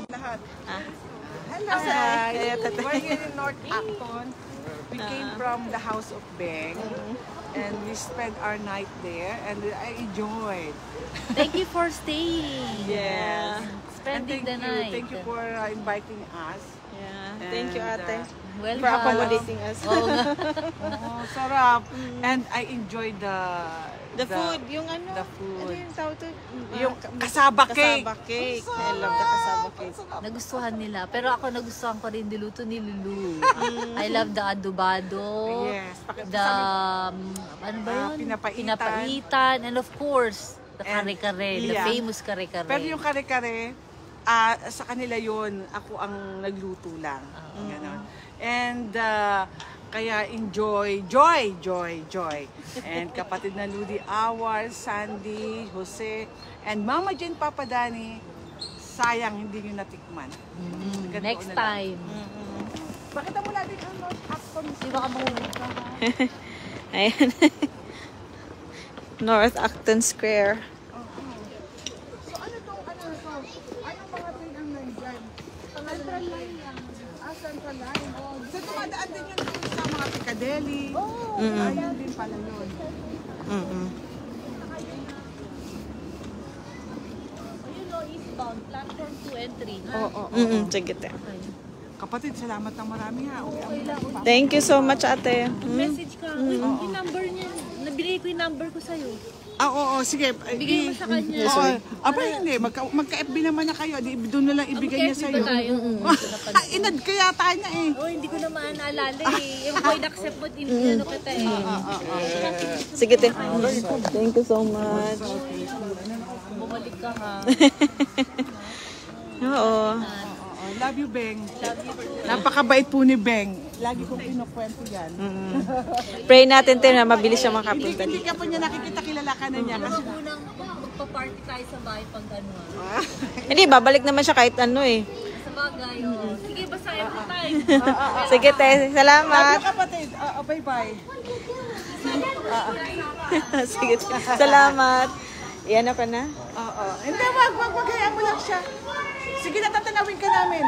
Lahat. Hello. Hi. We're here in North Acton. We came from the House of Beng. And we spent our night there. And I enjoyed. Thank you for staying. Yes. Spending the night. Thank you for inviting us. Yeah. Thank you, ate. Welcome. For accommodating us. Oh, sarap. And I enjoyed The food, yung ano? The food. Ano yung tawag to? Yung kasaba cake. Kasaba cake. I love the kasaba cake. Nagustuhan nila. Pero ako nagustuhan ko rin niluto ni Lulu. I love the adobado. Yes. The, ano ba yun? Pinapaitan. And of course, the kare-kare. The famous kare-kare. Pero yung kare-kare, sa kanila yun, ako ang nagluto lang. Ganon. And kaya enjoy. And kapatid na Ludi Awar, Sandy, Jose, and Mama Jen Papadani, sayang hindi nyo natikman. Next time. Bakit mo lagi ang North Acton? Di ba ka mahulog ka? Ayan. North Acton Square. So ano tong ano to? Anong mga thing ang nandyan? Central line lang. Central line. So tumadaan din yun sa mga Piccadilly. Ayun din pala yun. Ayun o, eastbound. Platform 2 and 3. Oo. Sige, te. Kapatid, salamat ng marami ha. Thank you so much, ate. Message ka. Yung number niya. Nabili ko yung number ko sa'yo. Oo, sige. Bigay mo sa kanya. Oo. Aba, hindi. Magka-FB naman na kayo. Doon na lang ibigay niya sa'yo. Inad kaya tayo na eh. Oh, hindi ko na maalala eh. Yung boy na-accept mo, inano kita eh. Sige, te. Thank you so much. Bumalik ka ha. Oo. Love you, Beng. Napakabait po ni Beng. Lagi kong pinukwento yan. Pray natin, te, na mabilis siya makapunta. Hindi ka po niya nakikita, kilala ka na niya. Kasi Unang magpa-party tayo sa bahay pag ano. Hindi, babalik naman siya kahit ano eh. Sa bagay. Sige, basta every time. Sige, te. love Salamat. you, kapatid. Bye-bye. Sige, te. Salamat. Iyan na ka na? Oo. Hindi, wag. Hayaan mo lang siya. Sige na, tatanawin ka namin.